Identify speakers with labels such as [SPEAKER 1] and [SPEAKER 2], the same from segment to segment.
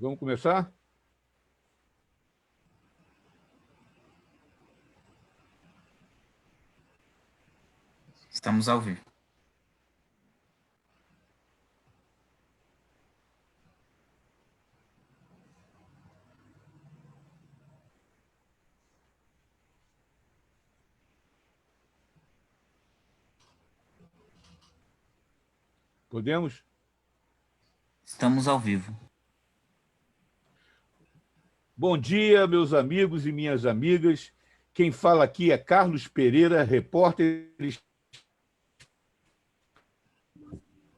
[SPEAKER 1] Vamos começar?
[SPEAKER 2] Estamos ao vivo.
[SPEAKER 1] Podemos?
[SPEAKER 2] Estamos ao vivo.
[SPEAKER 1] Bom dia, meus amigos e minhas amigas. Quem fala aqui é Carlos Pereira, repórter.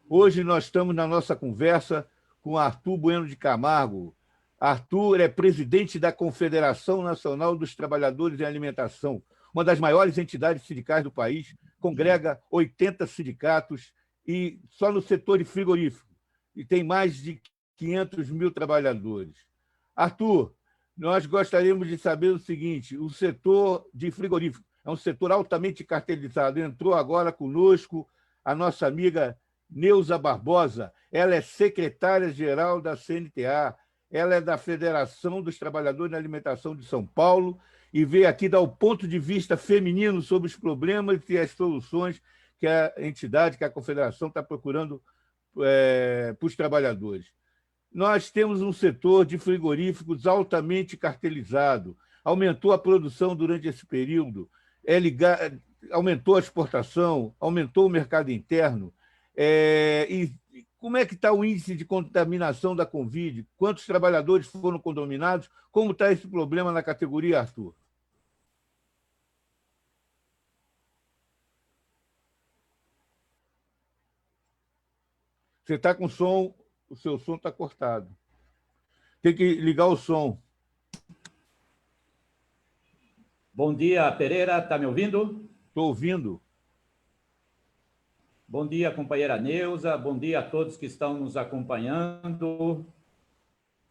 [SPEAKER 1] Hoje nós estamos na nossa conversa com Arthur Bueno de Camargo. Arthur é presidente da Confederação Nacional dos Trabalhadores em Alimentação, uma das maiores entidades sindicais do país, congrega 80 sindicatos e só no setor de frigorífico, e tem mais de 500 mil trabalhadores. Arthur, nós gostaríamos de saber o seguinte: o setor de frigorífico é um setor altamente cartelizado. Entrou agora conosco a nossa amiga Neuza Barbosa, ela é secretária-geral da CNTA, ela é da Federação dos Trabalhadores da Alimentação de São Paulo e veio aqui dar o ponto de vista feminino sobre os problemas e as soluções que a entidade, que a Confederação está procurando para os trabalhadores. Nós temos um setor de frigoríficos altamente cartelizado, aumentou a produção durante esse período, aumentou a exportação, aumentou o mercado interno. E como é que está o índice de contaminação da Covid? Quantos trabalhadores foram contaminados? Como está esse problema na categoria, Arthur? Você está com som, o seu som está cortado. Tem que ligar o som.
[SPEAKER 3] Bom dia, Pereira. Está me ouvindo?
[SPEAKER 1] Estou ouvindo.
[SPEAKER 3] Bom dia, companheira Neuza. Bom dia a todos que estão nos acompanhando.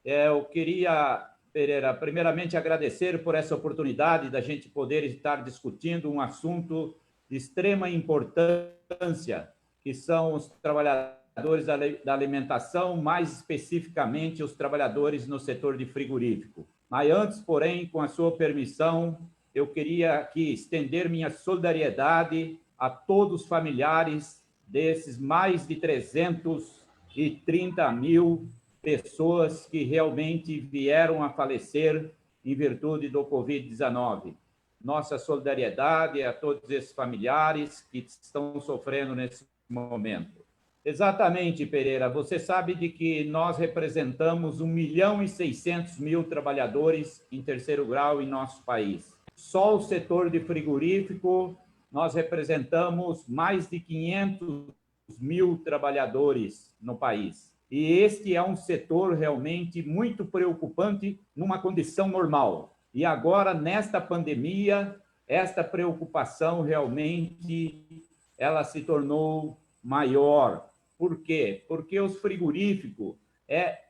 [SPEAKER 3] Eu queria, Pereira, primeiramente agradecer por essa oportunidade da gente poder estar discutindo um assunto de extrema importância, que são os trabalhadores da alimentação, mais especificamente os trabalhadores no setor de frigorífico. Mas antes, porém, com a sua permissão, eu queria aqui estender minha solidariedade a todos os familiares desses mais de 330 mil pessoas que realmente vieram a falecer em virtude do Covid-19. Nossa solidariedade a todos esses familiares que estão sofrendo nesse momento. Exatamente, Pereira, você sabe de que nós representamos 1.600.000 trabalhadores em terceiro grau em nosso país. Só o setor de frigorífico, nós representamos mais de 500 mil trabalhadores no país. E este é um setor realmente muito preocupante numa condição normal. E agora, nesta pandemia, esta preocupação realmente ela se tornou maior. Por quê? Porque os frigoríficos,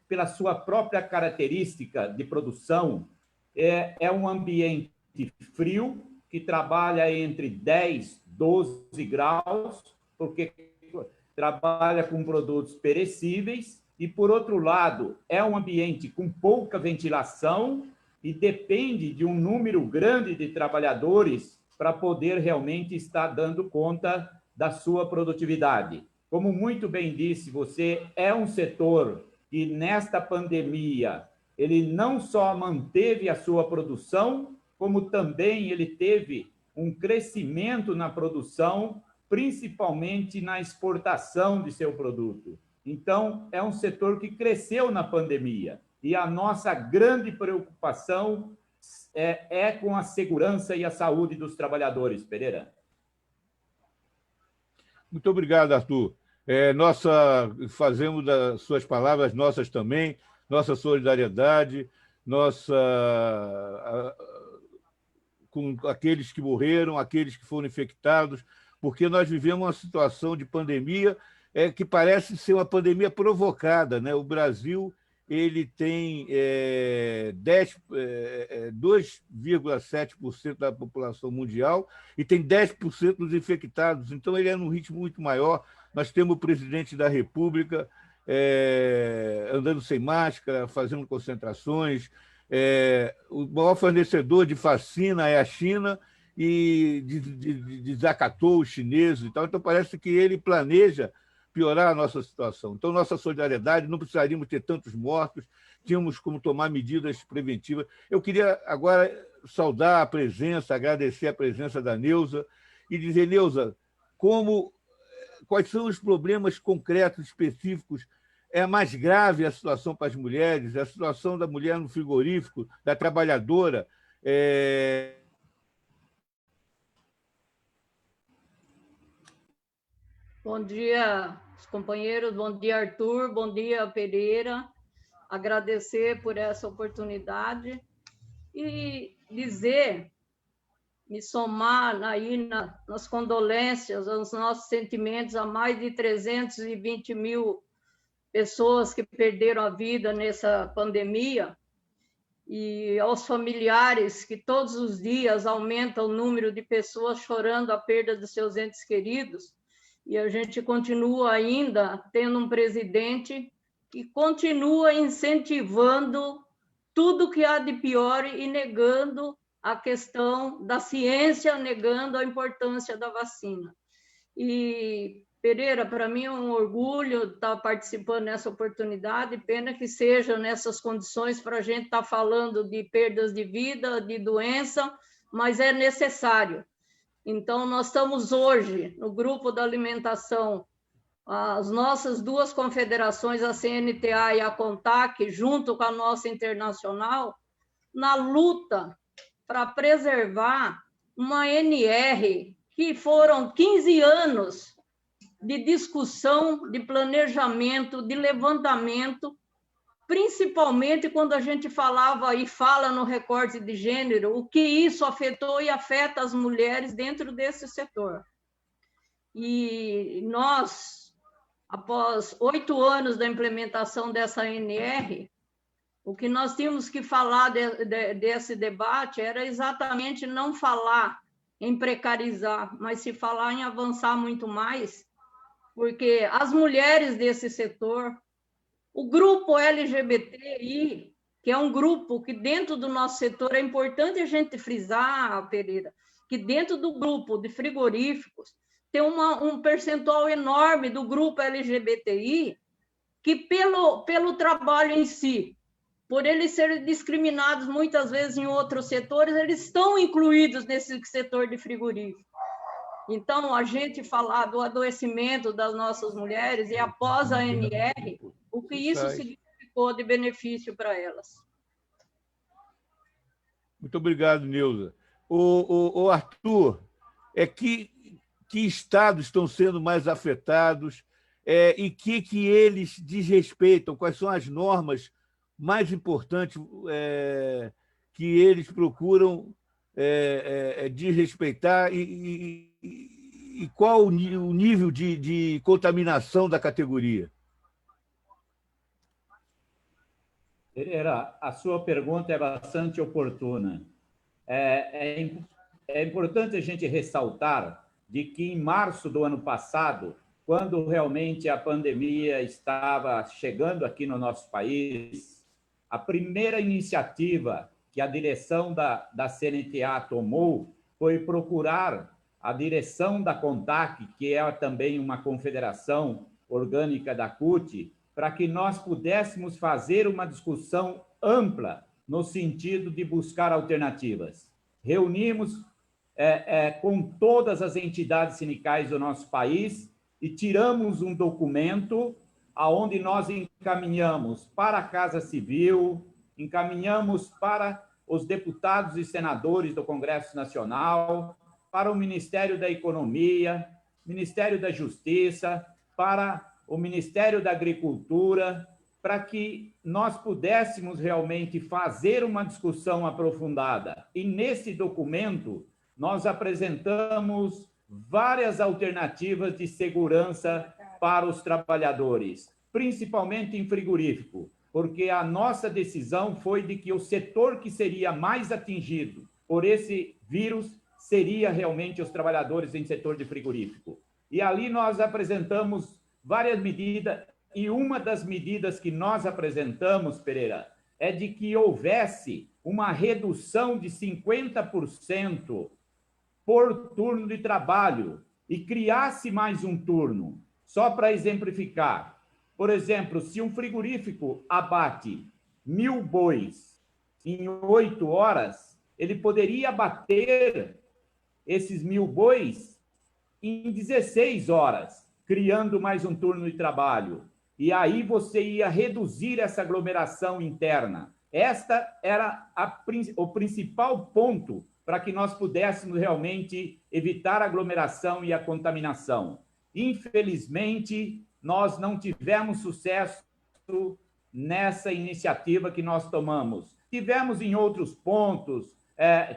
[SPEAKER 3] pela sua própria característica de produção, é um ambiente frio, que trabalha entre 10 e 12 graus, porque trabalha com produtos perecíveis, e, por outro lado, é um ambiente com pouca ventilação e depende de um número grande de trabalhadores para poder realmente estar dando conta da sua produtividade. Como muito bem disse você, é um setor que, nesta pandemia, ele não só manteve a sua produção, como também ele teve um crescimento na produção, principalmente na exportação de seu produto. Então, é um setor que cresceu na pandemia. E a nossa grande preocupação é com a segurança e a saúde dos trabalhadores, Pereira.
[SPEAKER 1] Muito obrigado, Arthur. Fazemos das suas palavras nossas também, nossa solidariedade, com aqueles que morreram, aqueles que foram infectados, porque nós vivemos uma situação de pandemia que parece ser uma pandemia provocada, né? O Brasil ele tem 2,7% da população mundial e tem 10% dos infectados, então ele é num ritmo muito maior. Nós temos o presidente da República andando sem máscara, fazendo concentrações. O maior fornecedor de vacina é a China e desacatou os chineses e tal. Então, parece que ele planeja piorar a nossa situação. Então, nossa solidariedade, não precisaríamos ter tantos mortos, tínhamos como tomar medidas preventivas. Eu queria agora saudar a presença, agradecer a presença da Neuza e dizer, Neuza, quais são os problemas concretos, específicos? É mais grave a situação para as mulheres, a situação da mulher no frigorífico, da trabalhadora.
[SPEAKER 4] Bom dia, companheiros. Bom dia, Arthur. Bom dia, Pereira. Agradecer por essa oportunidade e dizer, me somar aí nas condolências, aos nossos sentimentos a mais de 320 mil pessoas que perderam a vida nessa pandemia e aos familiares que todos os dias aumenta o número de pessoas chorando a perda de seus entes queridos. E a gente continua ainda tendo um presidente que continua incentivando tudo que há de pior e negando a questão da ciência, negando a importância da vacina. E, Pereira, para mim é um orgulho estar participando nessa oportunidade, pena que seja nessas condições para a gente estar falando de perdas de vida, de doença, mas é necessário. Então, nós estamos hoje, no grupo da alimentação, as nossas duas confederações, a CNTA e a CONTAC, junto com a nossa internacional, na luta para preservar uma NR que foram 15 anos de discussão, de planejamento, de levantamento, principalmente quando a gente falava e fala no recorte de gênero, o que isso afetou e afeta as mulheres dentro desse setor. E nós, após 8 anos da implementação dessa NR, o que nós tínhamos que falar desse debate era exatamente não falar em precarizar, mas se falar em avançar muito mais, porque as mulheres desse setor, o grupo LGBTI, que é um grupo que dentro do nosso setor é importante a gente frisar, Pereira, que dentro do grupo de frigoríficos tem um percentual enorme do grupo LGBTI que pelo trabalho em si, por eles serem discriminados muitas vezes em outros setores, eles estão incluídos nesse setor de frigorífico. Então, a gente falar do adoecimento das nossas mulheres e após a NR, o que isso significou de benefício para elas.
[SPEAKER 1] Muito obrigado, Neuza. O Arthur, que estados estão sendo mais afetados e que eles desrespeitam? Quais são as normas mais importantes que eles procuram desrespeitar e qual o nível de contaminação da categoria?
[SPEAKER 3] Pereira, a sua pergunta é bastante oportuna. É importante a gente ressaltar de que em março do ano passado, quando realmente a pandemia estava chegando aqui no nosso país, a primeira iniciativa que a direção da CNTA tomou foi procurar a direção da CONTAC, que é também uma confederação orgânica da CUT, para que nós pudéssemos fazer uma discussão ampla no sentido de buscar alternativas. Reunimos com todas as entidades sindicais do nosso país e tiramos um documento aonde nós encaminhamos para a Casa Civil, encaminhamos para os deputados e senadores do Congresso Nacional, para o Ministério da Economia, Ministério da Justiça, para o Ministério da Agricultura, para que nós pudéssemos realmente fazer uma discussão aprofundada. E nesse documento, nós apresentamos várias alternativas de segurança para os trabalhadores, principalmente em frigorífico, porque a nossa decisão foi de que o setor que seria mais atingido por esse vírus seria realmente os trabalhadores em setor de frigorífico. E ali nós apresentamos várias medidas E uma das medidas que nós apresentamos, Pereira, é de que houvesse uma redução de 50% por turno de trabalho e criasse mais um turno. Só para exemplificar, por exemplo, se um frigorífico abate 1.000 bois em 8 horas, ele poderia abater esses 1.000 bois em 16 horas, criando mais um turno de trabalho. E aí você ia reduzir essa aglomeração interna. Esta era o principal ponto para que nós pudéssemos realmente evitar a aglomeração e a contaminação. Infelizmente, nós não tivemos sucesso nessa iniciativa que nós tomamos. Tivemos em outros pontos,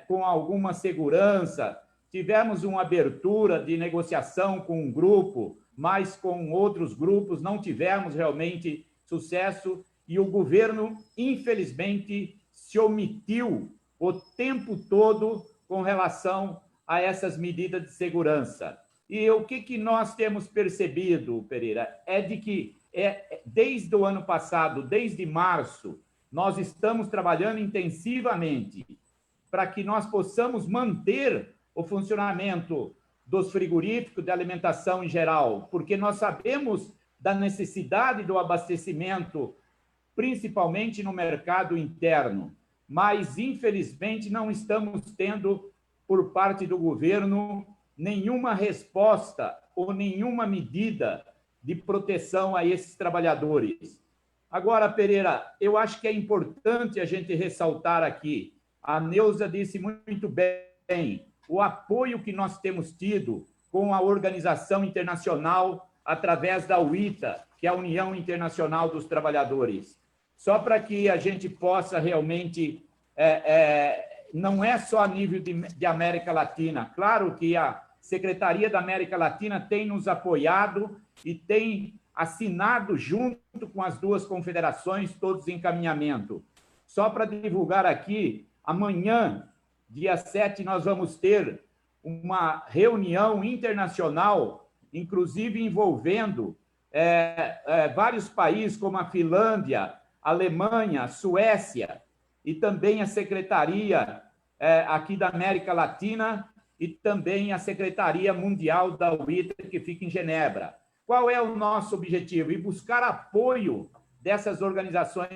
[SPEAKER 3] com alguma segurança, tivemos uma abertura de negociação com um grupo, mas com outros grupos não tivemos realmente sucesso e o governo, infelizmente, se omitiu o tempo todo com relação a essas medidas de segurança. E o que nós temos percebido, Pereira, é de que desde o ano passado, desde março, nós estamos trabalhando intensivamente para que nós possamos manter o funcionamento dos frigoríficos, de alimentação em geral, porque nós sabemos da necessidade do abastecimento, principalmente no mercado interno, mas, infelizmente, não estamos tendo, por parte do governo, nenhuma resposta ou nenhuma medida de proteção a esses trabalhadores. Agora, Pereira, eu acho que é importante a gente ressaltar aqui, a Neuza disse muito bem, o apoio que nós temos tido com a organização internacional através da UITA, que é a União Internacional dos Trabalhadores. Só para que a gente possa realmente... não é só a nível de América Latina. Claro que a Secretaria da América Latina tem nos apoiado e tem assinado junto com as duas confederações todos em encaminhamento. Só para divulgar aqui, amanhã, dia 7, nós vamos ter uma reunião internacional, inclusive envolvendo vários países como a Finlândia, Alemanha, Suécia, e também a Secretaria aqui da América Latina e também a Secretaria Mundial da UITA, que fica em Genebra. Qual é o nosso objetivo? Ir buscar apoio dessas organizações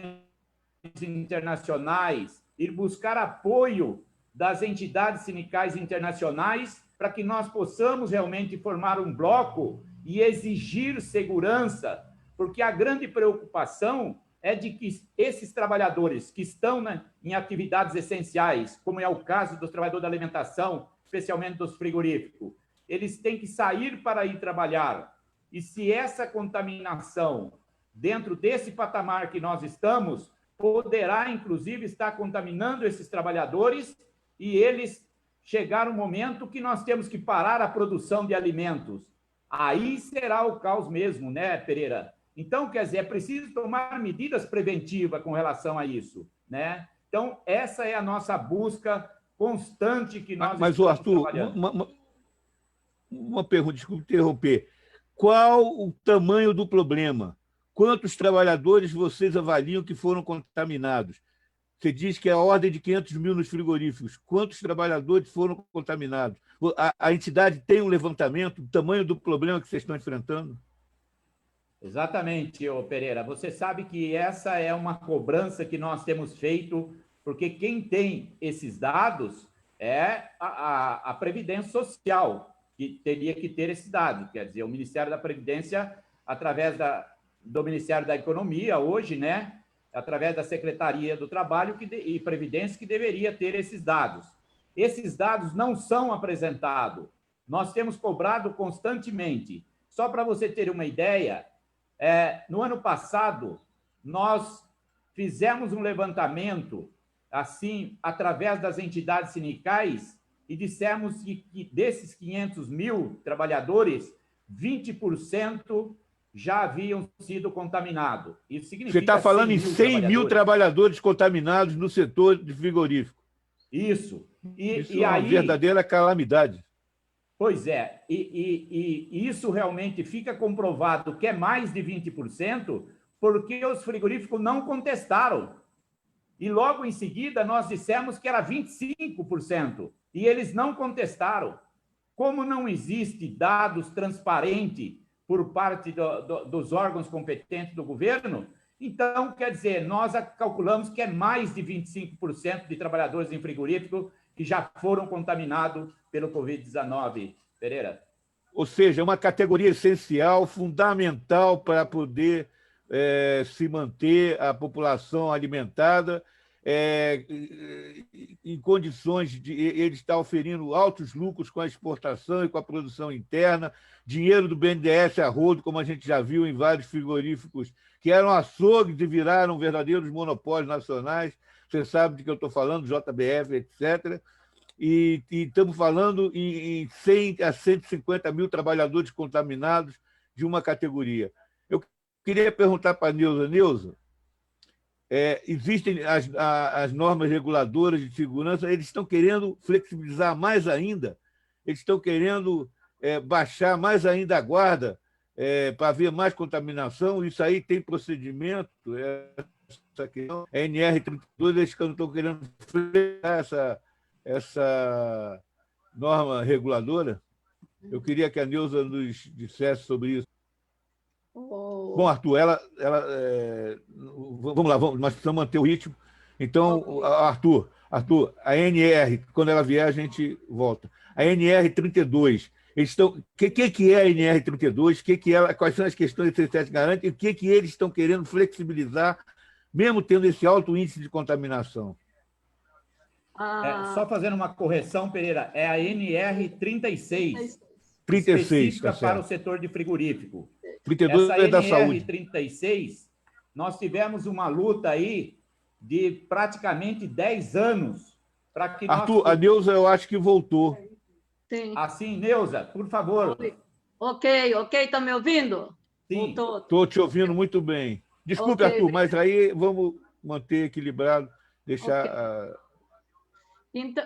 [SPEAKER 3] internacionais, ir buscar apoio das entidades sindicais internacionais para que nós possamos realmente formar um bloco e exigir segurança, porque a grande preocupação é de que esses trabalhadores que estão em atividades essenciais, como é o caso dos trabalhadores da alimentação, especialmente dos frigoríficos, eles têm que sair para ir trabalhar. E se essa contaminação, dentro desse patamar que nós estamos, poderá, inclusive, estar contaminando esses trabalhadores e eles chegar um momento que nós temos que parar a produção de alimentos. Aí será o caos mesmo, né, Pereira? Então, quer dizer, é preciso tomar medidas preventivas com relação a isso, né? Então, essa é a nossa busca constante que nós
[SPEAKER 1] estamos Arthur, trabalhando. Uma pergunta, desculpe interromper. Qual o tamanho do problema? Quantos trabalhadores vocês avaliam que foram contaminados? Você diz que é a ordem de 500 mil nos frigoríficos. Quantos trabalhadores foram contaminados? A entidade tem um levantamento do tamanho do problema que vocês estão enfrentando?
[SPEAKER 3] Exatamente, Pereira. Você sabe que essa é uma cobrança que nós temos feito, porque quem tem esses dados é a Previdência Social, que teria que ter esses dados. Quer dizer, o Ministério da Previdência, através do Ministério da Economia, hoje, né, através da Secretaria do Trabalho e Previdência, que deveria ter esses dados. Esses dados não são apresentados. Nós temos cobrado constantemente. Só para você ter uma ideia, no ano passado, nós fizemos um levantamento, assim, através das entidades sindicais, e dissemos que desses 500 mil trabalhadores, 20% já haviam sido contaminados. Isso significa...
[SPEAKER 1] Você está falando em 100 mil trabalhadores contaminados no setor de frigorífico.
[SPEAKER 3] Isso.
[SPEAKER 1] Isso é uma verdadeira calamidade.
[SPEAKER 3] Pois é, e isso realmente fica comprovado que é mais de 20%, porque os frigoríficos não contestaram. E logo em seguida nós dissemos que era 25%, e eles não contestaram. Como não existe dados transparentes por parte dos órgãos competentes do governo, então, quer dizer, nós calculamos que é mais de 25% de trabalhadores em frigorífico que já foram contaminados pelo Covid-19, Pereira.
[SPEAKER 1] Ou seja, uma categoria essencial, fundamental para poder se manter a população alimentada em condições de ele estar oferindo altos lucros com a exportação e com a produção interna, dinheiro do BNDES a rodo, como a gente já viu em vários frigoríficos que eram açougues e viraram verdadeiros monopólios nacionais. Você sabe de que eu estou falando, JBF, etc. E estamos falando em 100 a 150 mil trabalhadores contaminados de uma categoria. Eu queria perguntar para a Neuza. Neuza, existem as normas reguladoras de segurança, eles estão querendo flexibilizar mais ainda, eles estão querendo baixar mais ainda a guarda para haver mais contaminação. Isso aí tem procedimento, essa questão, a NR32, eles estão querendo flexibilizar essa norma reguladora. Eu queria que a Neuza nos dissesse sobre isso. Bom, Arthur, vamos lá, nós precisamos manter o ritmo. Então, Arthur, a NR, quando ela vier, a gente volta. A NR32, o que é a NR32? Quais são as questões que você garante e o que eles estão querendo flexibilizar, mesmo tendo esse alto índice de contaminação?
[SPEAKER 3] Só fazendo uma correção, Pereira, é a NR36,
[SPEAKER 1] 36,
[SPEAKER 3] específica
[SPEAKER 1] tá
[SPEAKER 3] para
[SPEAKER 1] certo.
[SPEAKER 3] o setor de frigorífico.
[SPEAKER 1] 32
[SPEAKER 3] Essa
[SPEAKER 1] é da saúde.
[SPEAKER 3] NR36, nós tivemos uma luta aí de praticamente 10 anos para que
[SPEAKER 1] Arthur, a Neuza eu acho que voltou.
[SPEAKER 4] Sim.
[SPEAKER 3] Assim, Neuza, por favor.
[SPEAKER 4] Ok, está me ouvindo?
[SPEAKER 3] Sim.
[SPEAKER 1] Estou te ouvindo muito bem. Desculpe,
[SPEAKER 4] Ok.
[SPEAKER 1] Arthur, mas aí vamos manter equilibrado, deixar...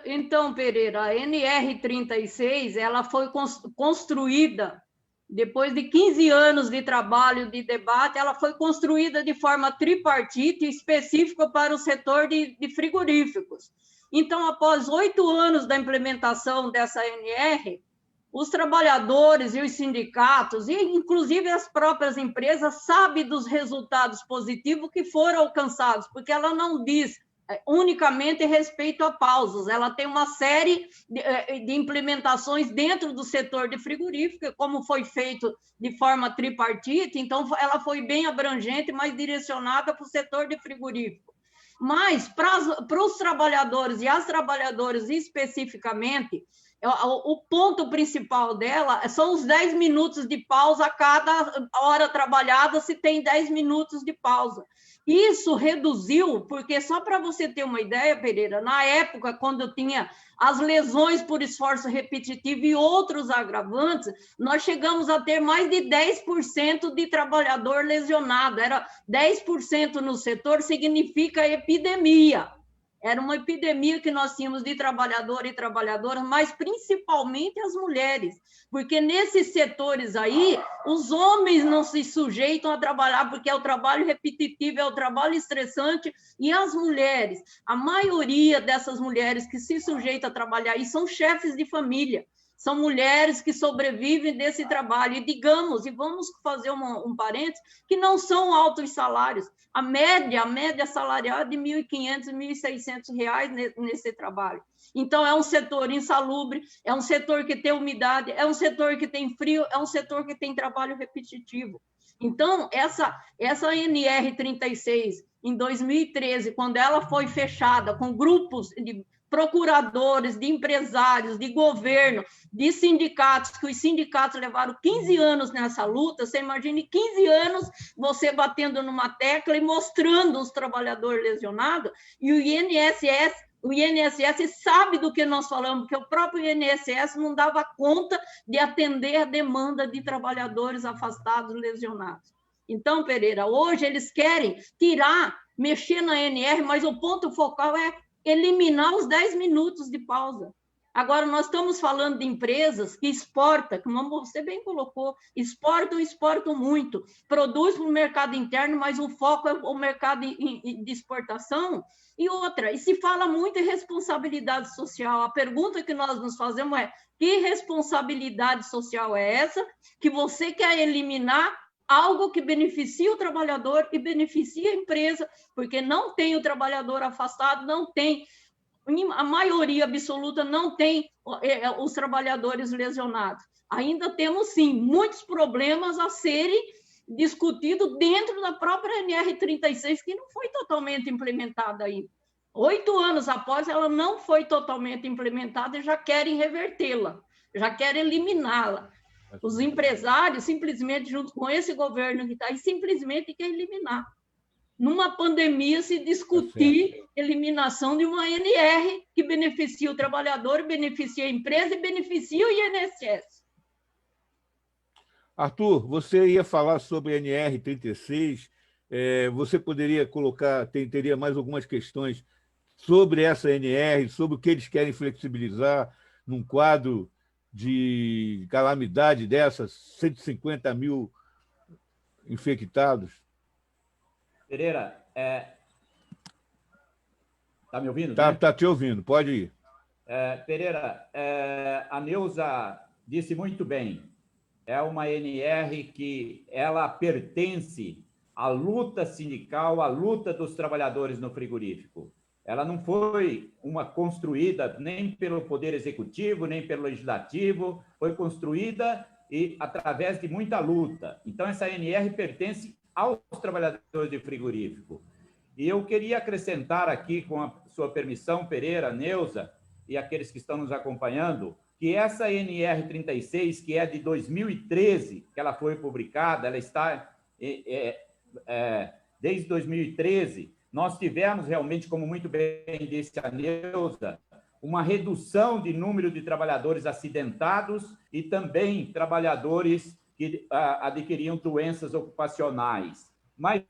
[SPEAKER 4] Então, Pereira, a NR36 ela foi construída depois de 15 anos de trabalho, de debate, ela foi construída de forma tripartite específica para o setor de frigoríficos. Então, após 8 anos da implementação dessa NR, os trabalhadores e os sindicatos, e inclusive as próprias empresas, sabem dos resultados positivos que foram alcançados, porque ela não diz unicamente respeito a pausas, ela tem uma série de implementações dentro do setor de frigorífico, como foi feito de forma tripartite, então ela foi bem abrangente, mas direcionada para o setor de frigorífico. Mas para os trabalhadores e as trabalhadoras especificamente, o ponto principal dela são os 10 minutos de pausa a cada hora trabalhada, se tem 10 minutos de pausa. Isso reduziu, porque só para você ter uma ideia, Pereira, na época, quando eu tinha as lesões por esforço repetitivo e outros agravantes, nós chegamos a ter mais de 10% de trabalhador lesionado. Era 10% no setor, significa epidemia. Era uma epidemia que nós tínhamos de trabalhador e trabalhadoras, mas principalmente as mulheres, porque nesses setores aí, os homens não se sujeitam a trabalhar, porque é o trabalho repetitivo, é o trabalho estressante, e as mulheres, a maioria dessas mulheres que se sujeitam a trabalhar aí são chefes de família, são mulheres que sobrevivem desse trabalho, e digamos, e vamos fazer um parênteses, que não são altos salários. A média salarial é de R$ 1.500, R$ 1.600 nesse trabalho. Então, é um setor insalubre, é um setor que tem umidade, é um setor que tem frio, é um setor que tem trabalho repetitivo. Então, essa NR36, em 2013, quando ela foi fechada com grupos de procuradores, de empresários, de governo, de sindicatos, que os sindicatos levaram 15 anos nessa luta, você imagine 15 anos você batendo numa tecla e mostrando os trabalhadores lesionados, e o INSS sabe do que nós falamos, porque o próprio INSS não dava conta de atender a demanda de trabalhadores afastados, lesionados. Então, Pereira, hoje eles querem mexer na NR, mas o ponto focal é eliminar os 10 minutos de pausa. Agora, nós estamos falando de empresas que exportam, como você bem colocou, exportam muito, produz para o mercado interno, mas o foco é o mercado de exportação. E outra, e se fala muito em responsabilidade social. A pergunta que nós nos fazemos é: que responsabilidade social é essa que você quer eliminar algo que beneficia o trabalhador e beneficia a empresa, porque não tem o trabalhador afastado, não tem, a maioria absoluta não tem os trabalhadores lesionados. Ainda temos, sim, muitos problemas a serem discutidos dentro da própria NR36, que não foi totalmente implementada ainda. 8 anos após, ela não foi totalmente implementada e já querem revertê-la, já querem eliminá-la. Os empresários, simplesmente, junto com esse governo que está aí, simplesmente querem eliminar. Numa pandemia, se discutir eliminação de uma NR que beneficia o trabalhador, beneficia a empresa e beneficia o INSS.
[SPEAKER 1] Arthur, você ia falar sobre a NR36, você poderia colocar, teria mais algumas questões sobre essa NR, sobre o que eles querem flexibilizar num quadro de calamidade dessas, 150 mil infectados?
[SPEAKER 3] Pereira, tá me ouvindo?
[SPEAKER 1] Tá te ouvindo, pode ir.
[SPEAKER 3] Pereira, a Neuza disse muito bem, é uma NR que ela pertence à luta sindical, à luta dos trabalhadores no frigorífico. Ela não foi uma construída nem pelo Poder Executivo, nem pelo Legislativo, foi construída através de muita luta. Então, essa NR pertence aos trabalhadores de frigorífico. E eu queria acrescentar aqui, com a sua permissão, Pereira, Neuza e aqueles que estão nos acompanhando, que essa NR36, que é de 2013, que ela foi publicada, ela está desde 2013, nós tivemos realmente, como muito bem disse a Neuza, uma redução de número de trabalhadores acidentados e também trabalhadores que adquiriam doenças ocupacionais. Mas,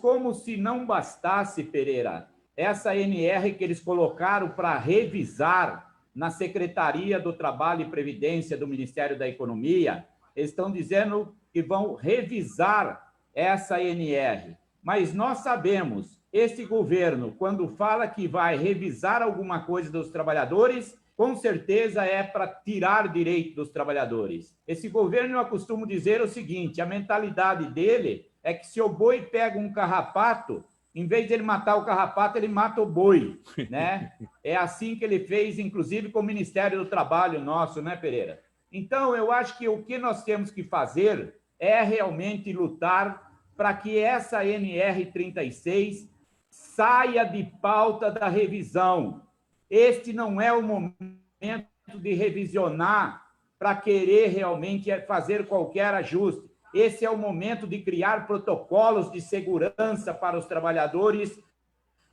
[SPEAKER 3] como se não bastasse, Pereira, essa NR que eles colocaram para revisar na Secretaria do Trabalho e Previdência do Ministério da Economia, eles estão dizendo que vão revisar essa NR. Mas nós sabemos, esse governo, quando fala que vai revisar alguma coisa dos trabalhadores, com certeza é para tirar direito dos trabalhadores. Esse governo, eu costumo dizer o seguinte, a mentalidade dele é que se o boi pega um carrapato, em vez de ele matar o carrapato, ele mata o boi, né? É assim que ele fez, inclusive, com o Ministério do Trabalho nosso, né, Pereira? Então, eu acho que o que nós temos que fazer é realmente lutar para que essa NR36 saia de pauta da revisão. Este não é o momento de revisionar para querer realmente fazer qualquer ajuste. Esse é o momento de criar protocolos de segurança para os trabalhadores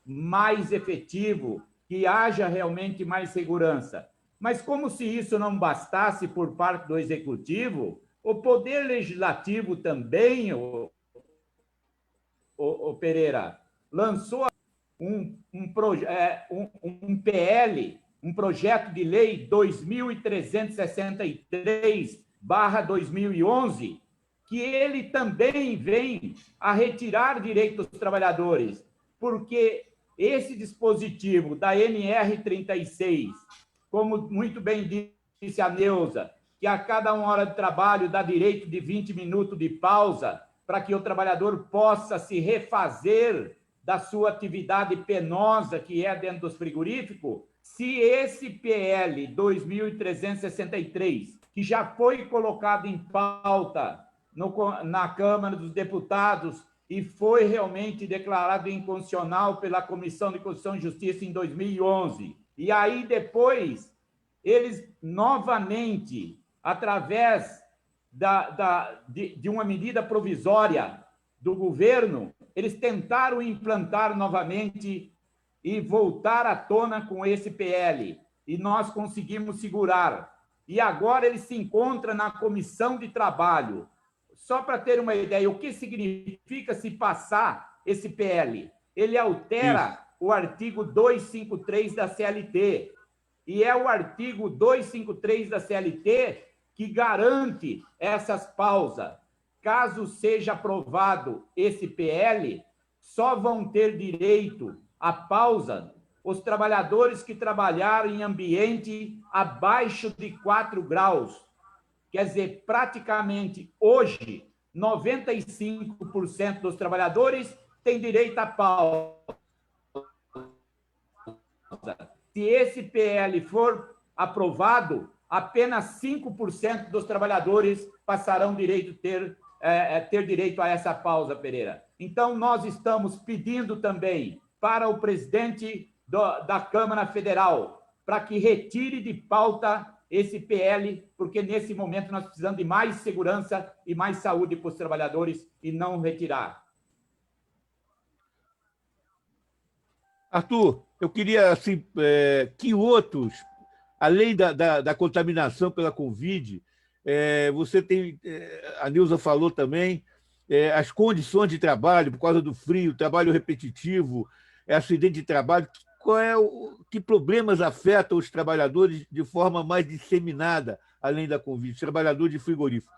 [SPEAKER 3] mais efetivo, que haja realmente mais segurança. Mas como se isso não bastasse por parte do Executivo, o Poder Legislativo também, o Pereira, lançou um PL, um projeto de lei 2363/2011, que ele também vem a retirar direitos dos trabalhadores, porque esse dispositivo da NR36, como muito bem disse a Neuza, que a cada 1 hora de trabalho dá direito de 20 minutos de pausa para que o trabalhador possa se refazer da sua atividade penosa que é dentro dos frigoríficos, se esse PL 2363, que já foi colocado em pauta na Câmara dos Deputados e foi realmente declarado inconstitucional pela Comissão de Constituição e Justiça em 2011. E aí, depois, eles novamente, através de uma medida provisória do governo, eles tentaram implantar novamente e voltar à tona com esse PL. E nós conseguimos segurar. E agora ele se encontra na Comissão de Trabalho. Só para ter uma ideia, o que significa se passar esse PL? Ele altera o artigo 253 da CLT e é o artigo 253 da CLT que garante essas pausas. Caso seja aprovado esse PL, só vão ter direito à pausa os trabalhadores que trabalharam em ambiente abaixo de 4 graus. Quer dizer, praticamente hoje, 95% dos trabalhadores têm direito à pausa. Se esse PL for aprovado, apenas 5% dos trabalhadores passarão ter direito a essa pausa, Pereira. Então, nós estamos pedindo também para o presidente da Câmara Federal para que retire de pauta esse PL, porque nesse momento nós precisamos de mais segurança e mais saúde para os trabalhadores e não retirar.
[SPEAKER 1] Arthur, eu queria assim, que outros, além da contaminação pela Covid, você tem, a Nilza falou também, as condições de trabalho, por causa do frio, trabalho repetitivo, acidente de trabalho, que problemas afetam os trabalhadores de forma mais disseminada, além da Covid, os trabalhadores de frigorífico?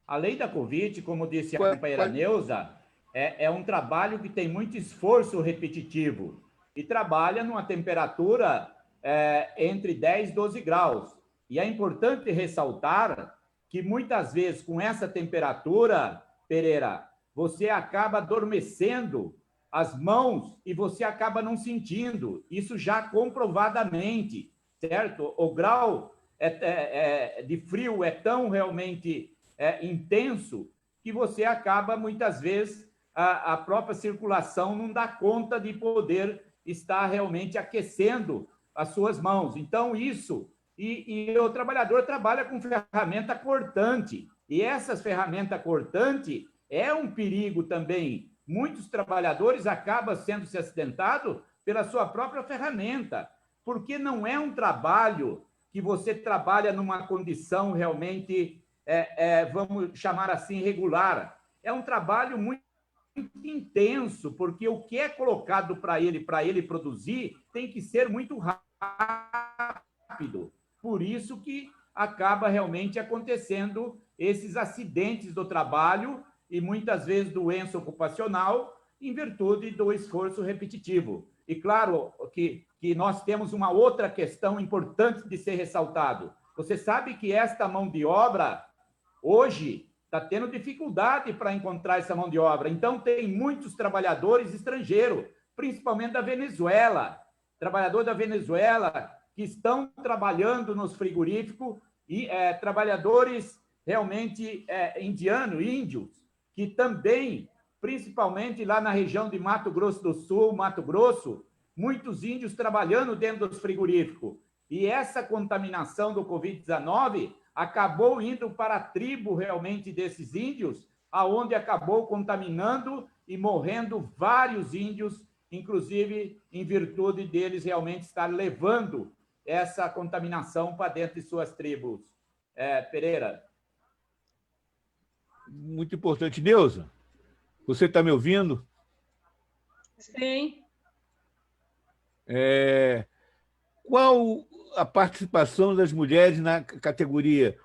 [SPEAKER 3] Além da Covid, como disse a companheira Neuza, é um trabalho que tem muito esforço repetitivo e trabalha numa temperatura entre 10 e 12 graus. E é importante ressaltar que, muitas vezes, com essa temperatura, Pereira, você acaba adormecendo as mãos e você acaba não sentindo. Isso já comprovadamente, certo? O grau de frio é tão realmente intenso que você acaba, muitas vezes, a própria circulação não dá conta de poder estar realmente aquecendo as suas mãos. Então, isso... E o trabalhador trabalha com ferramenta cortante. E essas ferramentas cortantes é um perigo também. Muitos trabalhadores acabam sendo se acidentados pela sua própria ferramenta, porque não é um trabalho que você trabalha numa condição realmente, vamos chamar assim, regular. É um trabalho muito intenso, porque o que é colocado para ele produzir tem que ser muito rápido. Por isso que acaba realmente acontecendo esses acidentes do trabalho e muitas vezes doença ocupacional em virtude do esforço repetitivo. E claro que nós temos uma outra questão importante de ser ressaltado. Você sabe que esta mão de obra hoje está tendo dificuldade para encontrar essa mão de obra. Então tem muitos trabalhadores estrangeiros, principalmente da Venezuela, trabalhador da Venezuela que estão trabalhando nos frigoríficos e trabalhadores realmente índios, que também, principalmente lá na região de Mato Grosso do Sul, Mato Grosso, muitos índios trabalhando dentro dos frigoríficos. E essa contaminação do Covid-19 acabou indo para a tribo realmente desses índios, aonde acabou contaminando e morrendo vários índios, inclusive em virtude deles realmente estar levando essa contaminação para dentro de suas tribos. Pereira.
[SPEAKER 1] Muito importante. Neuza, você está me ouvindo?
[SPEAKER 4] Sim.
[SPEAKER 1] Qual a participação das mulheres na categoria?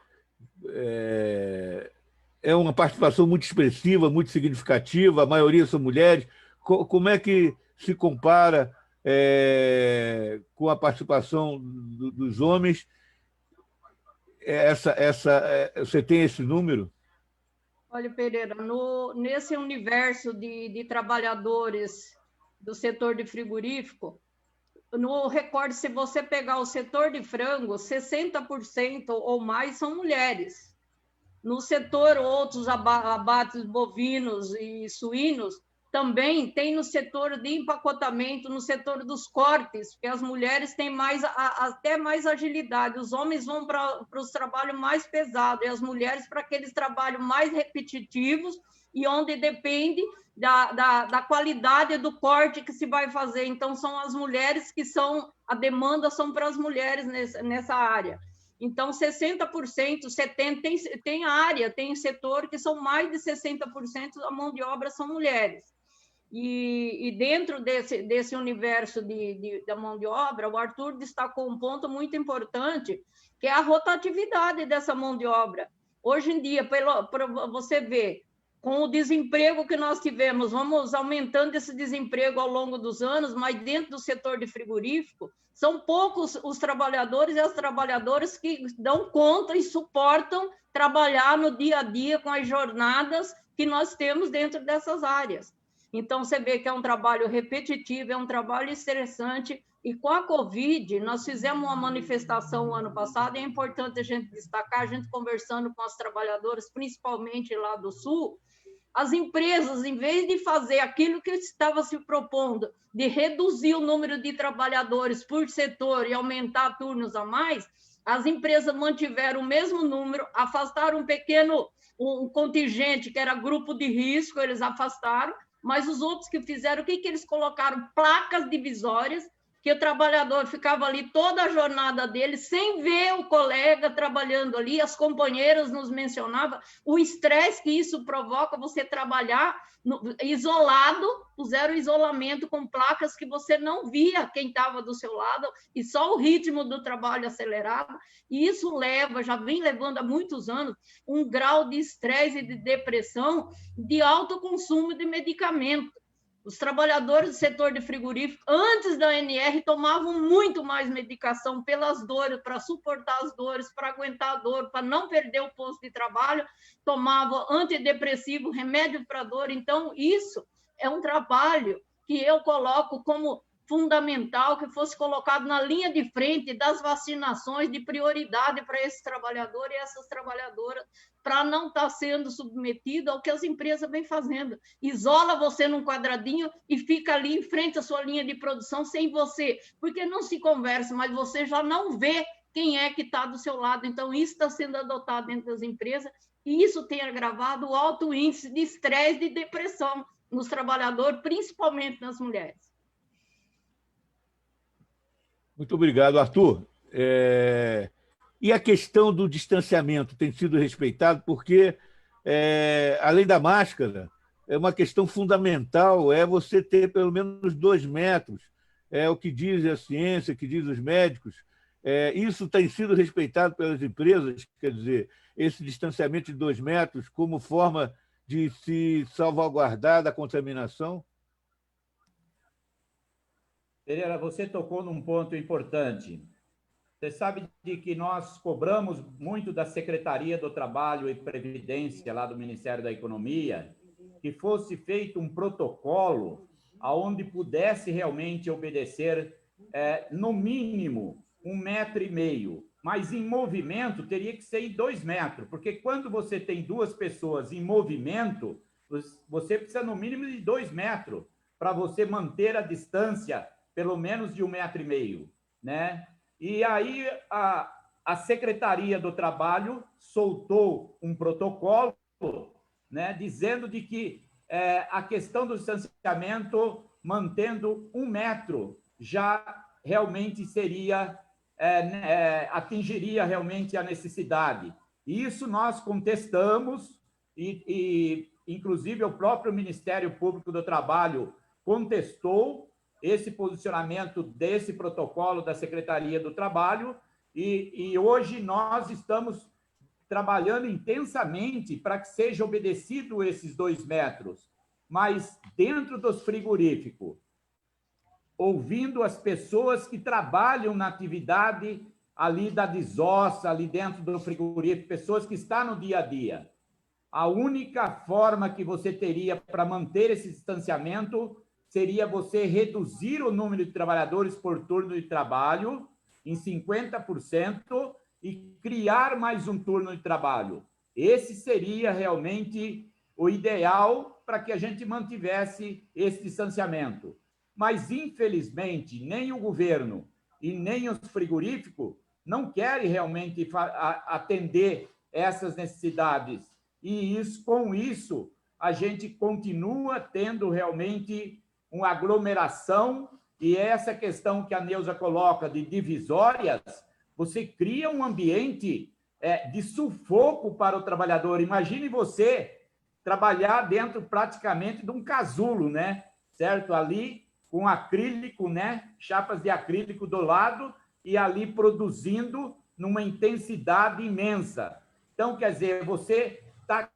[SPEAKER 1] É uma participação muito expressiva, muito significativa, a maioria são mulheres. Como é que se compara com a participação dos homens? Você tem esse número?
[SPEAKER 4] Olha, Pereira, nesse universo de trabalhadores do setor de frigorífico, no recorde, se você pegar o setor de frango, 60% ou mais são mulheres. No setor, outros abates bovinos e suínos, também tem no setor de empacotamento, no setor dos cortes, porque as mulheres têm até mais agilidade. Os homens vão para os trabalhos mais pesados, e as mulheres para aqueles trabalhos mais repetitivos e onde depende da qualidade do corte que se vai fazer. Então, são as mulheres a demanda são para as mulheres nessa área. Então, 60%, 70%, tem área, tem setor que são mais de 60% da mão de obra são mulheres. E dentro desse universo da mão de obra, o Arthur destacou um ponto muito importante, que é a rotatividade dessa mão de obra. Hoje em dia, para você ver, com o desemprego que nós tivemos, vamos aumentando esse desemprego ao longo dos anos, mas dentro do setor de frigorífico, são poucos os trabalhadores e as trabalhadoras que dão conta e suportam trabalhar no dia a dia com as jornadas que nós temos dentro dessas áreas. Então, você vê que é um trabalho repetitivo, é um trabalho estressante, e com a Covid, nós fizemos uma manifestação no ano passado, e é importante a gente destacar, a gente conversando com as trabalhadoras, principalmente lá do Sul, as empresas, em vez de fazer aquilo que estava se propondo, de reduzir o número de trabalhadores por setor e aumentar turnos a mais, as empresas mantiveram o mesmo número, afastaram um contingente que era grupo de risco, eles afastaram, mas os outros que fizeram, o que eles colocaram? Placas divisórias, que o trabalhador ficava ali toda a jornada dele, sem ver o colega trabalhando ali, as companheiras nos mencionavam, o estresse que isso provoca, você trabalhar isolado, puseram isolamento com placas que você não via quem estava do seu lado, e só o ritmo do trabalho acelerado, e isso já vem levando há muitos anos, um grau de estresse e de depressão, de alto consumo de medicamento. Os trabalhadores do setor de frigorífico, antes da ANR, tomavam muito mais medicação pelas dores, para suportar as dores, para aguentar a dor, para não perder o posto de trabalho, tomavam antidepressivo, remédio para dor. Então, isso é um trabalho que eu coloco como fundamental, que fosse colocado na linha de frente das vacinações, de prioridade para esses trabalhadores e essas trabalhadoras, para não estar sendo submetido ao que as empresas vêm fazendo. Isola você num quadradinho e fica ali em frente à sua linha de produção sem você, porque não se conversa, mas você já não vê quem é que está do seu lado. Então, isso está sendo adotado dentro das empresas e isso tem agravado o alto índice de estresse e de depressão nos trabalhadores, principalmente nas mulheres.
[SPEAKER 1] Muito obrigado, Arthur. E a questão do distanciamento tem sido respeitado, porque, além da máscara, é uma questão fundamental, é você ter pelo menos 2 metros, é o que diz a ciência, que diz os médicos. Isso tem sido respeitado pelas empresas, quer dizer, esse distanciamento de 2 metros como forma de se salvaguardar da contaminação?
[SPEAKER 3] Pereira, você tocou num ponto importante. Você sabe de que nós cobramos muito da Secretaria do Trabalho e Previdência, lá do Ministério da Economia, que fosse feito um protocolo onde pudesse realmente obedecer, no mínimo, 1,5 metro, mas em movimento teria que ser em 2 metros, porque quando você tem 2 pessoas em movimento, você precisa, no mínimo, de 2 metros para você manter a distância pelo menos de 1,5 metro, né? E aí a Secretaria do Trabalho soltou um protocolo, né, dizendo de que a questão do distanciamento, mantendo 1 metro, já realmente seria, atingiria realmente a necessidade. Isso nós contestamos e inclusive, o próprio Ministério Público do Trabalho contestou esse posicionamento desse protocolo da Secretaria do Trabalho, e hoje nós estamos trabalhando intensamente para que seja obedecido esses 2 metros, mas dentro dos frigoríficos, ouvindo as pessoas que trabalham na atividade ali da desossa, ali dentro do frigorífico, pessoas que estão no dia a dia. A única forma que você teria para manter esse distanciamento seria você reduzir o número de trabalhadores por turno de trabalho em 50% e criar mais um turno de trabalho. Esse seria realmente o ideal para que a gente mantivesse esse distanciamento. Mas, infelizmente, nem o governo e nem os frigoríficos não querem realmente atender essas necessidades. E com isso, a gente continua tendo realmente uma aglomeração, e essa questão que a Neuza coloca de divisórias, você cria um ambiente de sufoco para o trabalhador. Imagine você trabalhar dentro praticamente de um casulo, né? certo? Ali com acrílico, né? Chapas de acrílico do lado e ali produzindo numa intensidade imensa. Então, quer dizer, você está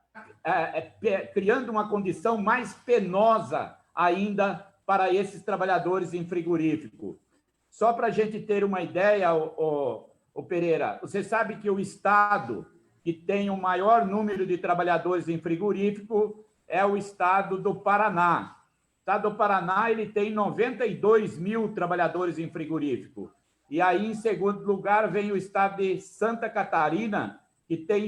[SPEAKER 3] criando uma condição mais penosa ainda para esses trabalhadores em frigorífico. Só para a gente ter uma ideia, o Pereira, você sabe que o estado que tem o maior número de trabalhadores em frigorífico é o estado do Paraná. O estado do Paraná ele tem 92 mil trabalhadores em frigorífico. E aí, em segundo lugar, vem o estado de Santa Catarina, que tem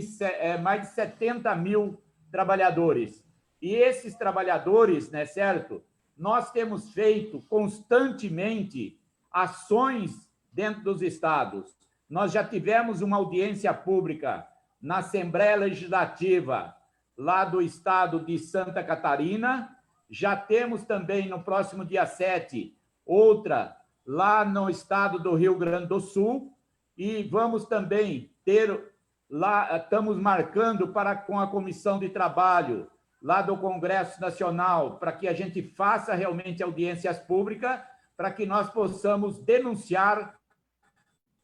[SPEAKER 3] mais de 70 mil trabalhadores. E esses trabalhadores, né, certo? Nós temos feito constantemente ações dentro dos estados. Nós já tivemos uma audiência pública na Assembleia Legislativa lá do estado de Santa Catarina. Já temos também, no próximo dia 7, outra lá no estado do Rio Grande do Sul. E vamos também ter lá, estamos marcando com a Comissão de Trabalho lá do Congresso Nacional, para que a gente faça realmente audiências públicas, para que nós possamos denunciar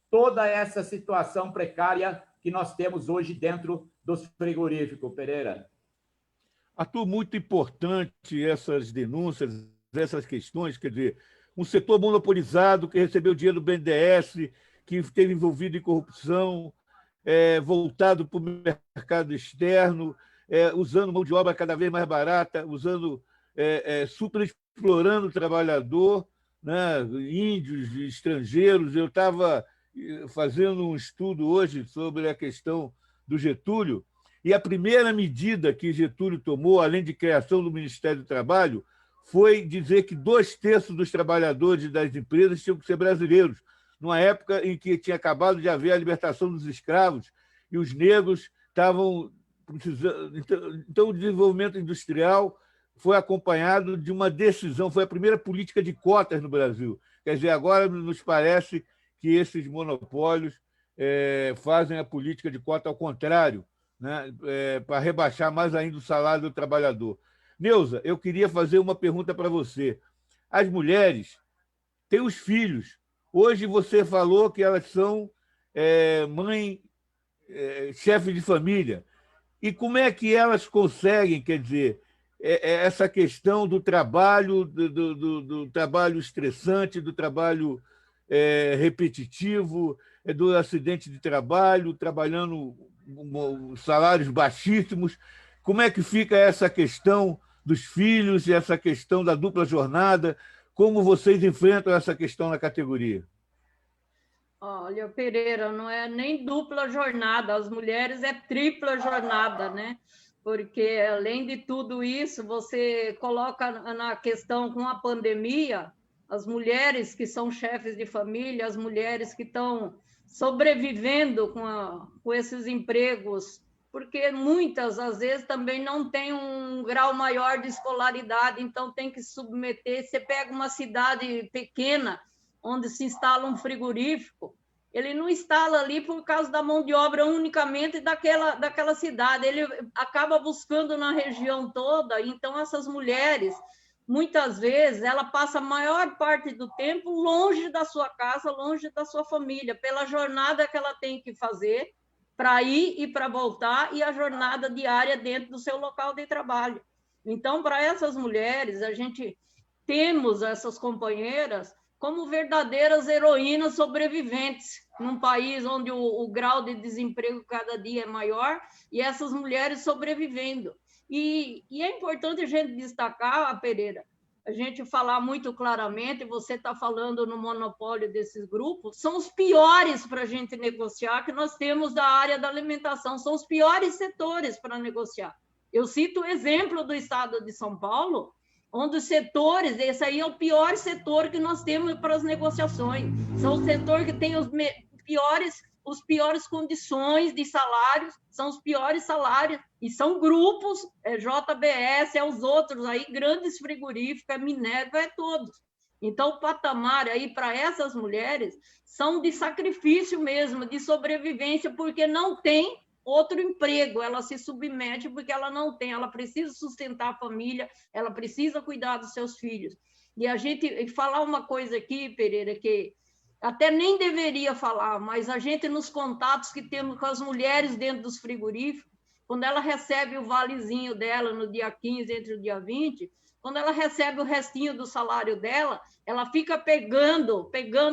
[SPEAKER 3] toda essa situação precária que nós temos hoje dentro dos frigoríficos, Pereira.
[SPEAKER 1] Arthur, muito importante essas denúncias, essas questões, quer dizer, um setor monopolizado que recebeu dinheiro do BNDES, que esteve envolvido em corrupção, voltado para o mercado externo, usando mão de obra cada vez mais barata, superexplorando o trabalhador, né? Índios, estrangeiros. Eu estava fazendo um estudo hoje sobre a questão do Getúlio, e a primeira medida que Getúlio tomou, além de criação do Ministério do Trabalho, foi dizer que 2/3 dos trabalhadores das empresas tinham que ser brasileiros, numa época em que tinha acabado de haver a libertação dos escravos e os negros estavam precisando. Então, o desenvolvimento industrial foi acompanhado de uma decisão, foi a primeira política de cotas no Brasil. Quer dizer, agora nos parece que esses monopólios fazem a política de cota ao contrário, né? Para rebaixar mais ainda o salário do trabalhador. Neuza, eu queria fazer uma pergunta para você. As mulheres têm os filhos. Hoje você falou que elas são mãe, chefe de família. E como é que elas conseguem, quer dizer, essa questão do trabalho, do trabalho estressante, do trabalho repetitivo, do acidente de trabalho, trabalhando salários baixíssimos? Como é que fica essa questão dos filhos e essa questão da dupla jornada? Como vocês enfrentam essa questão na categoria?
[SPEAKER 4] Olha, Pereira, não é nem dupla jornada, as mulheres é tripla jornada, né? Porque, além de tudo isso, você coloca na questão com a pandemia, as mulheres que são chefes de família, as mulheres que estão sobrevivendo com esses empregos, porque muitas, às vezes, também não têm um grau maior de escolaridade, então tem que submeter. Você pega uma cidade pequena, onde se instala um frigorífico, ele não instala ali por causa da mão de obra unicamente daquela cidade, ele acaba buscando na região toda. Então, essas mulheres, muitas vezes, ela passa a maior parte do tempo longe da sua casa, longe da sua família, pela jornada que ela tem que fazer para ir e para voltar, e a jornada diária dentro do seu local de trabalho. Então, para essas mulheres, a gente temos essas companheiras como verdadeiras heroínas sobreviventes, num país onde o grau de desemprego cada dia é maior, e essas mulheres sobrevivendo. E é importante a gente destacar, Pereira, a gente falar muito claramente, você está falando no monopólio desses grupos, são os piores para a gente negociar, que nós temos da área da alimentação, são os piores setores para negociar. Eu cito o exemplo do estado de São Paulo, onde os setores, esse aí é o pior setor que nós temos para as negociações, são o setor que tem os piores condições de salários, são os piores salários, e são grupos, JBS, os outros aí, grandes frigoríficos, Minerva, todos. Então, o patamar aí para essas mulheres são de sacrifício mesmo, de sobrevivência, porque não tem outro emprego, ela se submete porque ela não tem, ela precisa sustentar a família, ela precisa cuidar dos seus filhos. E a gente falar uma coisa aqui, Pereira, que até nem deveria falar, mas a gente, nos contatos que temos com as mulheres dentro dos frigoríficos, quando ela recebe o valezinho dela no dia 15, entre o dia 20, quando ela recebe o restinho do salário dela, ela fica pegando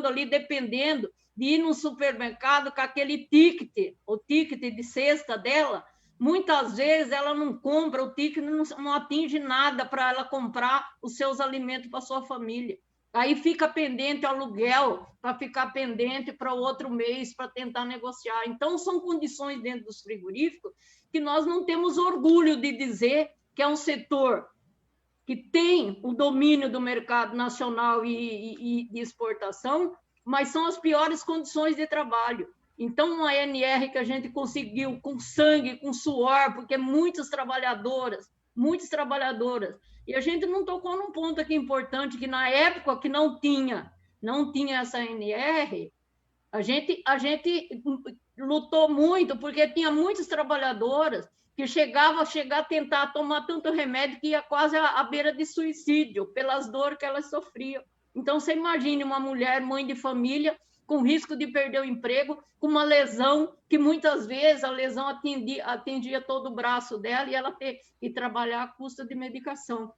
[SPEAKER 4] ali, dependendo de ir no supermercado com aquele ticket, o ticket de cesta dela. Muitas vezes ela não compra, o ticket não atinge nada para ela comprar os seus alimentos para sua família. Aí fica pendente o aluguel, para ficar pendente para o outro mês, para tentar negociar. Então, são condições dentro dos frigoríficos que nós não temos orgulho de dizer que é um setor que tem o domínio do mercado nacional e de exportação, mas são as piores condições de trabalho. Então, uma ANR que a gente conseguiu com sangue, com suor, porque muitas trabalhadoras, e a gente não tocou num ponto aqui importante, que na época que não tinha essa ANR, a gente lutou muito, porque tinha muitas trabalhadoras que chegavam a tentar tomar tanto remédio que ia quase à beira de suicídio, pelas dores que elas sofriam. Então, você imagine uma mulher, mãe de família, com risco de perder o emprego, com uma lesão, que muitas vezes a lesão atendia todo o braço dela e ela ter que trabalhar à custa de medicação.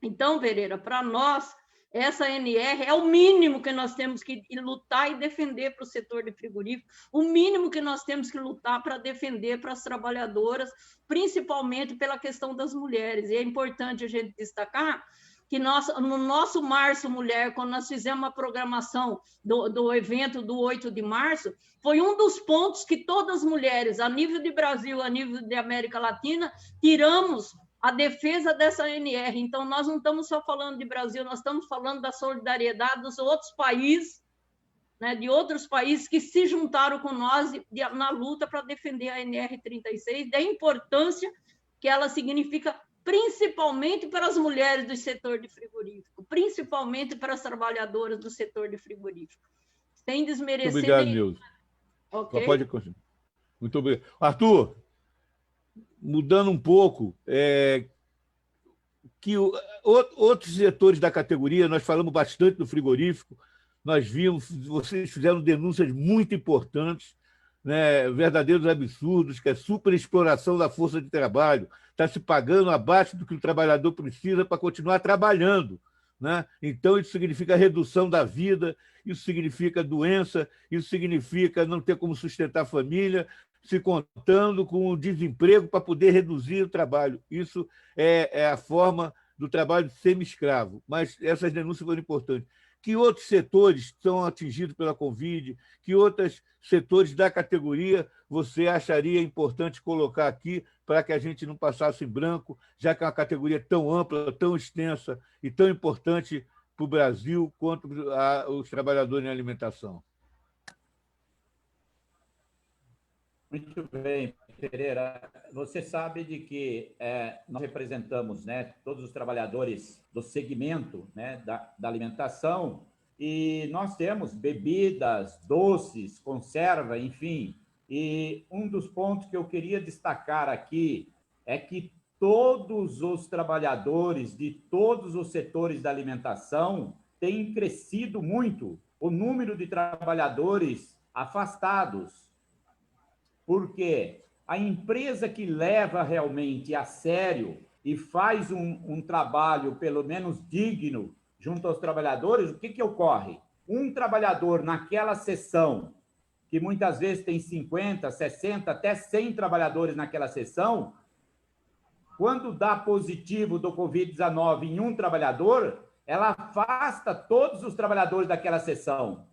[SPEAKER 4] Então, Pereira, para nós, essa ANR é o mínimo que nós temos que lutar e defender para o setor de frigorífico, o mínimo que nós temos que lutar para defender para as trabalhadoras, principalmente pela questão das mulheres. E é importante a gente destacar que no nosso Março Mulher, quando nós fizemos a programação do evento do 8 de março, foi um dos pontos que todas as mulheres, a nível de Brasil, a nível de América Latina, tiramos a defesa dessa ANR. Então, nós não estamos só falando de Brasil, nós estamos falando da solidariedade dos outros países, né, de outros países que se juntaram com nós na luta para defender a ANR 36, da importância que ela significa, principalmente para as mulheres do setor de frigorífico, principalmente para as trabalhadoras do setor de frigorífico. Sem desmerecer...
[SPEAKER 1] Muito obrigado, Nilza.
[SPEAKER 4] Okay?
[SPEAKER 1] Só pode continuar. Muito obrigado. Arthur, mudando um pouco, que outros setores da categoria, nós falamos bastante do frigorífico, nós vimos, vocês fizeram denúncias muito importantes, né, verdadeiros absurdos, que é superexploração da força de trabalho, está se pagando abaixo do que o trabalhador precisa para continuar trabalhando, né? Então, isso significa redução da vida, isso significa doença, isso significa não ter como sustentar a família, se contando com o desemprego para poder reduzir o trabalho. Isso é a forma do trabalho semi-escravo. Mas essas denúncias foram importantes. Que outros setores são atingidos pela Covid? Que outros setores da categoria você acharia importante colocar aqui para que a gente não passasse em branco, já que é uma categoria tão ampla, tão extensa e tão importante para o Brasil quanto os trabalhadores em alimentação?
[SPEAKER 3] Muito bem, Pereira. Você sabe de que nós representamos, né, todos os trabalhadores do segmento, né, da alimentação, e nós temos bebidas, doces, conserva, enfim. E um dos pontos que eu queria destacar aqui é que todos os trabalhadores de todos os setores da alimentação têm crescido muito o número de trabalhadores afastados. Porque a empresa que leva realmente a sério e faz um trabalho, pelo menos digno, junto aos trabalhadores, o que ocorre? Um trabalhador naquela seção, que muitas vezes tem 50, 60, até 100 trabalhadores naquela seção, quando dá positivo do Covid-19 em um trabalhador, ela afasta todos os trabalhadores daquela seção.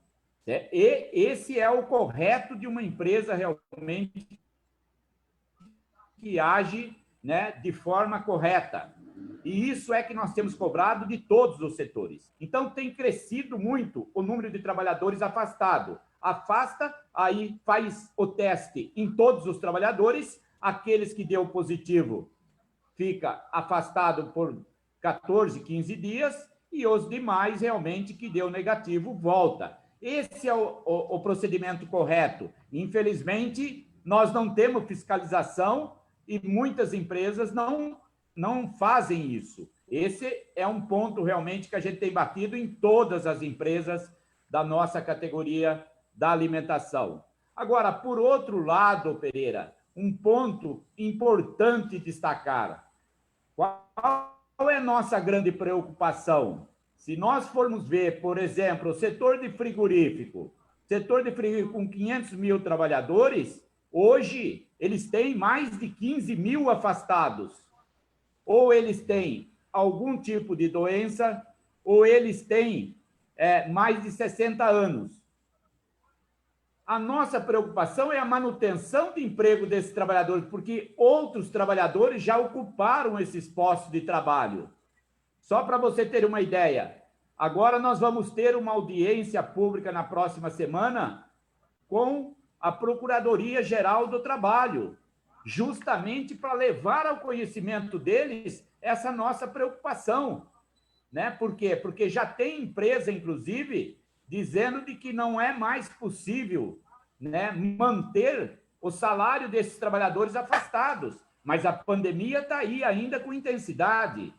[SPEAKER 3] E esse é o correto de uma empresa realmente que age, né, de forma correta. E isso é que nós temos cobrado de todos os setores. Então, tem crescido muito o número de trabalhadores afastados. Afasta, aí faz o teste em todos os trabalhadores, aqueles que deu positivo fica afastado por 14, 15 dias, e os demais realmente que deu negativo volta. Esse é o procedimento correto. Infelizmente, nós não temos fiscalização e muitas empresas não fazem isso. Esse é um ponto realmente que a gente tem batido em todas as empresas da nossa categoria da alimentação. Agora, por outro lado, Pereira, um ponto importante destacar. Qual é a nossa grande preocupação? Se nós formos ver, por exemplo, o setor de frigorífico com 500 mil trabalhadores, hoje eles têm mais de 15 mil afastados. Ou eles têm algum tipo de doença, ou eles têm mais de 60 anos. A nossa preocupação é a manutenção de emprego desses trabalhadores, porque outros trabalhadores já ocuparam esses postos de trabalho. Só para você ter uma ideia, agora nós vamos ter uma audiência pública na próxima semana com a Procuradoria-Geral do Trabalho, justamente para levar ao conhecimento deles essa nossa preocupação, né? Por quê? Porque já tem empresa, inclusive, dizendo de que não é mais possível, né, manter o salário desses trabalhadores afastados, mas a pandemia está aí ainda com intensidade.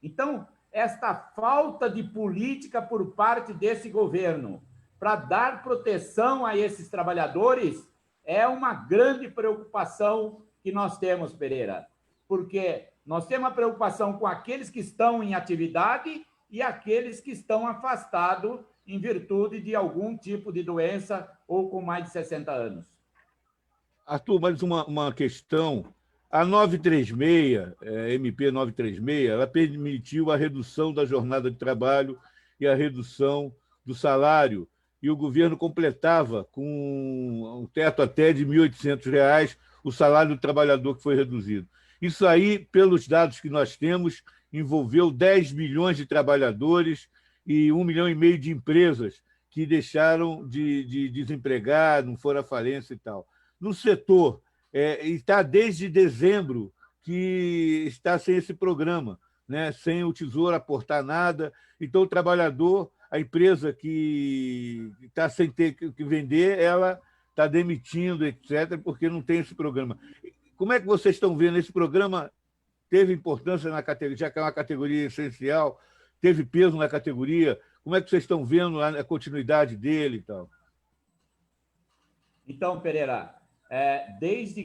[SPEAKER 3] Então, esta falta de política por parte desse governo para dar proteção a esses trabalhadores é uma grande preocupação que nós temos, Pereira, porque nós temos uma preocupação com aqueles que estão em atividade e aqueles que estão afastados em virtude de algum tipo de doença ou com mais de 60 anos.
[SPEAKER 1] Arthur, mais uma questão. A 936, MP 936, ela permitiu a redução da jornada de trabalho e a redução do salário, e o governo completava com um teto até de R$ 1.800 o salário do trabalhador que foi reduzido. Isso aí, pelos dados que nós temos, envolveu 10 milhões de trabalhadores e 1,5 milhão de empresas que deixaram de desempregar, não foram à falência e tal. No setor, está desde dezembro que está sem esse programa, né? Sem o Tesouro aportar nada. Então, o trabalhador, a empresa que está sem ter que vender, ela está demitindo, etc., porque não tem esse programa. Como é que vocês estão vendo? Esse programa teve importância na categoria, já que é uma categoria essencial, teve peso na categoria? Como é que vocês estão vendo a continuidade dele e tal?
[SPEAKER 3] Então, Pereira, desde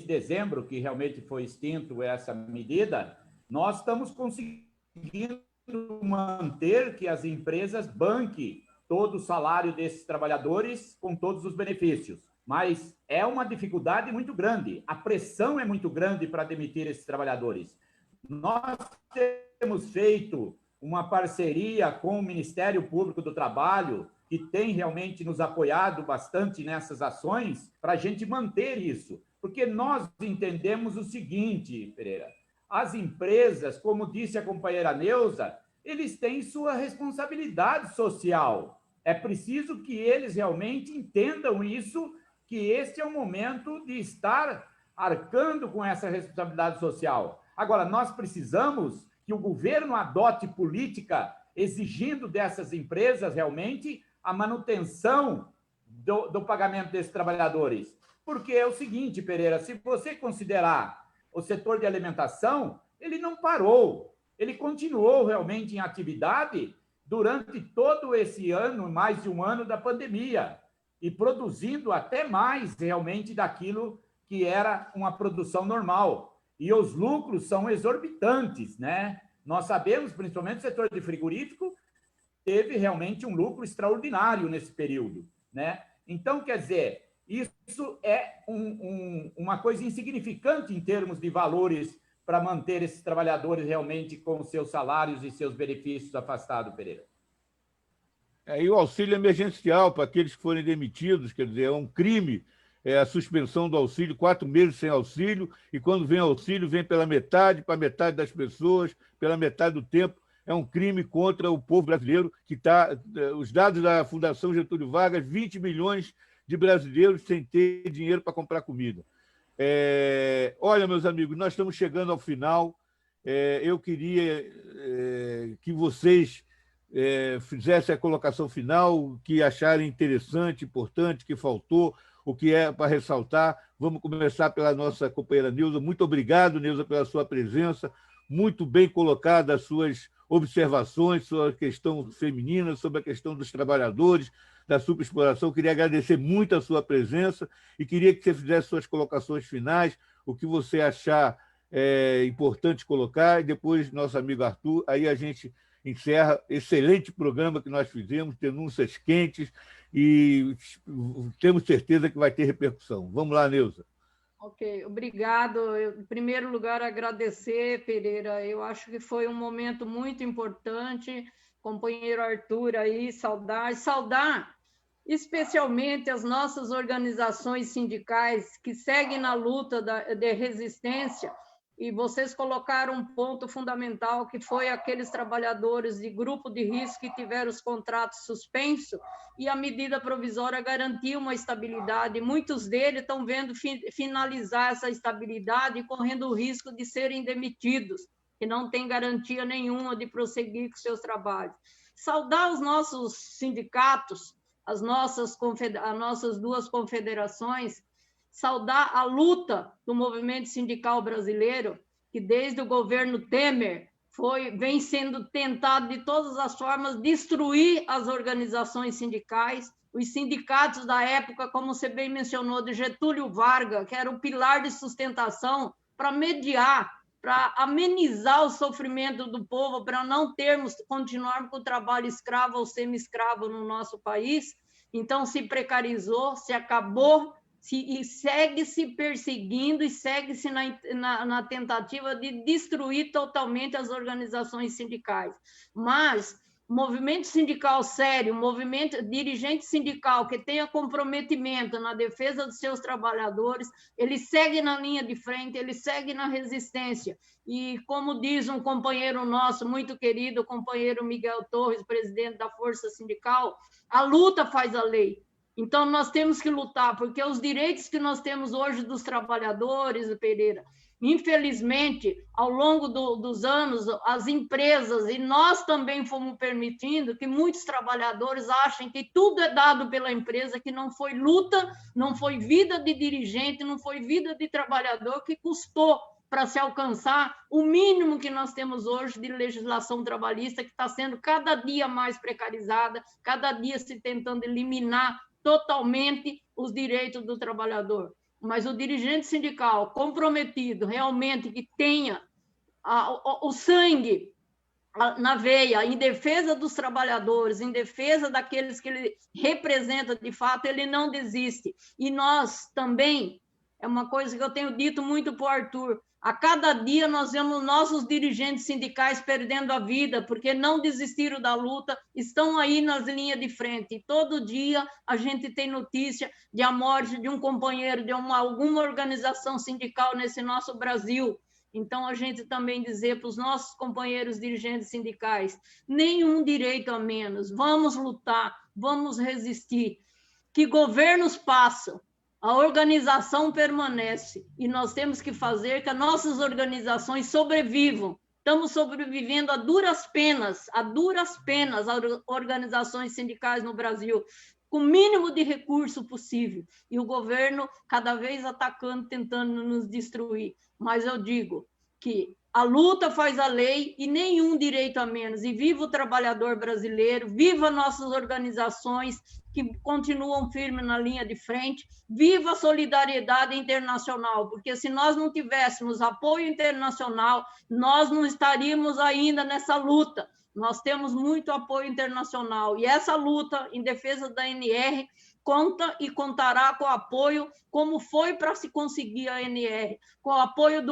[SPEAKER 3] dezembro, que realmente foi extinto essa medida, nós estamos conseguindo manter que as empresas banquem todo o salário desses trabalhadores com todos os benefícios. Mas é uma dificuldade muito grande, a pressão é muito grande para demitir esses trabalhadores. Nós temos feito uma parceria com o Ministério Público do Trabalho, que tem realmente nos apoiado bastante nessas ações, para a gente manter isso. Porque nós entendemos o seguinte, Pereira, as empresas, como disse a companheira Neuza, eles têm sua responsabilidade social. É preciso que eles realmente entendam isso, que este é o momento de estar arcando com essa responsabilidade social. Agora, nós precisamos que o governo adote política exigindo dessas empresas realmente a manutenção do pagamento desses trabalhadores. Porque é o seguinte, Pereira, se você considerar o setor de alimentação, ele não parou, ele continuou realmente em atividade durante todo esse ano, mais de um ano da pandemia, e produzindo até mais realmente daquilo que era uma produção normal. E os lucros são exorbitantes, né? Nós sabemos, principalmente o setor de frigorífico, teve realmente um lucro extraordinário nesse período, né? Então, quer dizer, isso é uma coisa insignificante em termos de valores para manter esses trabalhadores realmente com seus salários e seus benefícios afastados, Pereira.
[SPEAKER 1] E o auxílio emergencial para aqueles que forem demitidos, quer dizer, é um crime a suspensão do auxílio, 4 meses sem auxílio, e quando vem auxílio, vem pela metade, para metade das pessoas, pela metade do tempo. É um crime contra o povo brasileiro, que está, os dados da Fundação Getúlio Vargas, 20 milhões de brasileiros sem ter dinheiro para comprar comida. Olha, meus amigos, nós estamos chegando ao final. Eu queria que vocês fizessem a colocação final, que acharem interessante, importante, que faltou, o que é para ressaltar. Vamos começar pela nossa companheira Neuza. Muito obrigado, Neuza, pela sua presença. Muito bem colocadas as suas observações sobre a questão feminina, sobre a questão dos trabalhadores, da superexploração. Queria agradecer muito a sua presença e queria que você fizesse suas colocações finais, o que você achar importante colocar, e depois nosso amigo Arthur, aí a gente encerra. Excelente programa que nós fizemos, denúncias quentes, e temos certeza que vai ter repercussão. Vamos lá, Neuza.
[SPEAKER 4] Ok, obrigado. Em primeiro lugar, agradecer, Pereira. Eu acho que foi um momento muito importante. Companheiro Arthur aí, saudar especialmente as nossas organizações sindicais que seguem na luta de resistência. E vocês colocaram um ponto fundamental, que foi aqueles trabalhadores de grupo de risco que tiveram os contratos suspensos, e a medida provisória garantiu uma estabilidade. Muitos deles estão vendo finalizar essa estabilidade e correndo o risco de serem demitidos, que não tem garantia nenhuma de prosseguir com seus trabalhos. Saudar os nossos sindicatos, as nossas duas confederações, saudar a luta do movimento sindical brasileiro, que desde o governo Temer vem sendo tentado de todas as formas destruir as organizações sindicais. Os sindicatos da época, como você bem mencionou, de Getúlio Vargas, que era o pilar de sustentação para mediar, para amenizar o sofrimento do povo, para não continuarmos com o trabalho escravo ou semi-escravo no nosso país. Então, se precarizou, se acabou, e segue-se perseguindo e segue-se na tentativa de destruir totalmente as organizações sindicais. Mas movimento sindical sério, dirigente sindical que tenha comprometimento na defesa dos seus trabalhadores, ele segue na linha de frente, ele segue na resistência. E como diz um companheiro nosso, muito querido, o companheiro Miguel Torres, presidente da Força Sindical, a luta faz a lei. Então, nós temos que lutar, porque os direitos que nós temos hoje dos trabalhadores, Pereira, infelizmente, ao longo dos anos, as empresas, e nós também fomos permitindo que muitos trabalhadores achem que tudo é dado pela empresa, que não foi luta, não foi vida de dirigente, não foi vida de trabalhador que custou para se alcançar o mínimo que nós temos hoje de legislação trabalhista, que está sendo cada dia mais precarizada, cada dia se tentando eliminar totalmente os direitos do trabalhador. Mas o dirigente sindical comprometido, realmente, que tenha o sangue na veia, em defesa dos trabalhadores, em defesa daqueles que ele representa de fato, ele não desiste. E nós também, é uma coisa que eu tenho dito muito para o Arthur, a cada dia nós vemos nossos dirigentes sindicais perdendo a vida, porque não desistiram da luta, estão aí nas linhas de frente. E todo dia a gente tem notícia de a morte de um companheiro de alguma organização sindical nesse nosso Brasil. Então, a gente também dizer para os nossos companheiros dirigentes sindicais, nenhum direito a menos, vamos lutar, vamos resistir. Que governos passam, a organização permanece e nós temos que fazer que as nossas organizações sobrevivam. Estamos sobrevivendo a duras penas as organizações sindicais no Brasil, com o mínimo de recurso possível, e o governo cada vez atacando, tentando nos destruir. Mas eu digo que a luta faz a lei e nenhum direito a menos. E viva o trabalhador brasileiro, viva nossas organizações que continuam firmes na linha de frente, viva a solidariedade internacional, porque se nós não tivéssemos apoio internacional, nós não estaríamos ainda nessa luta. Nós temos muito apoio internacional e essa luta em defesa da ANR conta e contará com o apoio, como foi para se conseguir a ANR, com o apoio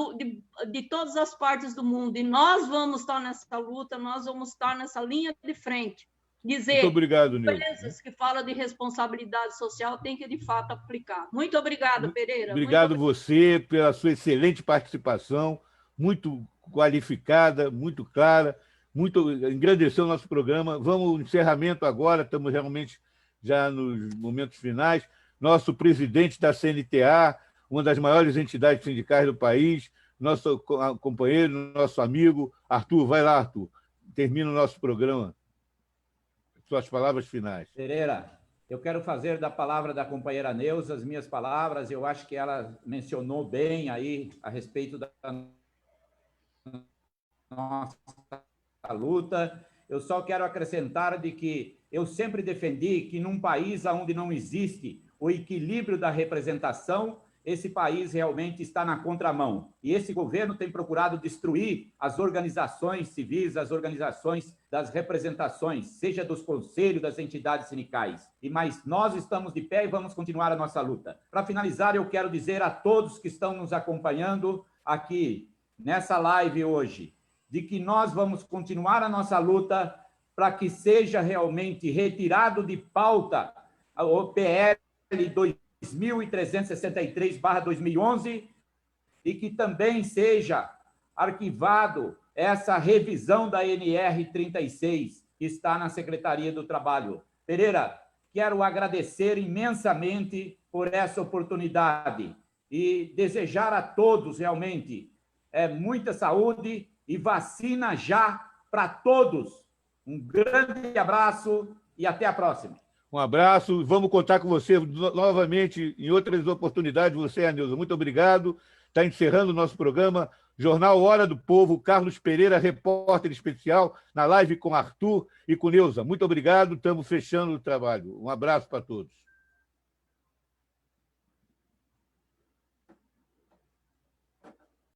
[SPEAKER 4] de todas as partes do mundo. E nós vamos estar nessa luta, nós vamos estar nessa linha de frente. Dizer,
[SPEAKER 1] muito obrigado, Nilson.
[SPEAKER 4] Empresas que falam de responsabilidade social têm que, de fato, aplicar. Muito obrigado, Pereira.
[SPEAKER 1] Obrigado você pela sua excelente participação, muito qualificada, muito clara, muito engrandeceu o nosso programa. Vamos ao encerramento agora, estamos realmente já nos momentos finais. Nosso presidente da CNTA, uma das maiores entidades sindicais do país, nosso companheiro, nosso amigo, Arthur. Vai lá, Arthur. Termina o nosso programa. Suas palavras finais.
[SPEAKER 3] Pereira, Eu quero fazer da palavra da companheira Neuza as minhas palavras. Eu acho que ela mencionou bem aí a respeito da nossa luta. Eu só quero acrescentar de que eu sempre defendi que num país onde não existe o equilíbrio da representação, esse país realmente está na contramão. E esse governo tem procurado destruir as organizações civis, as organizações das representações, seja dos conselhos, das entidades sindicais. Mas nós estamos de pé e vamos continuar a nossa luta. Para finalizar, eu quero dizer a todos que estão nos acompanhando aqui nessa live hoje, de que nós vamos continuar a nossa luta para que seja realmente retirado de pauta o PL 2363/2011 e que também seja arquivado essa revisão da NR 36, que está na Secretaria do Trabalho. Pereira, quero agradecer imensamente por essa oportunidade e desejar a todos realmente muita saúde e vacina já para todos. Um grande abraço e até a próxima.
[SPEAKER 1] Um abraço, vamos contar com você novamente em outras oportunidades, você e a Neuza. Muito obrigado. Está encerrando o nosso programa, Jornal Hora do Povo, Carlos Pereira, repórter especial, na live com Arthur e com Neuza. Muito obrigado, estamos fechando o trabalho. Um abraço para todos.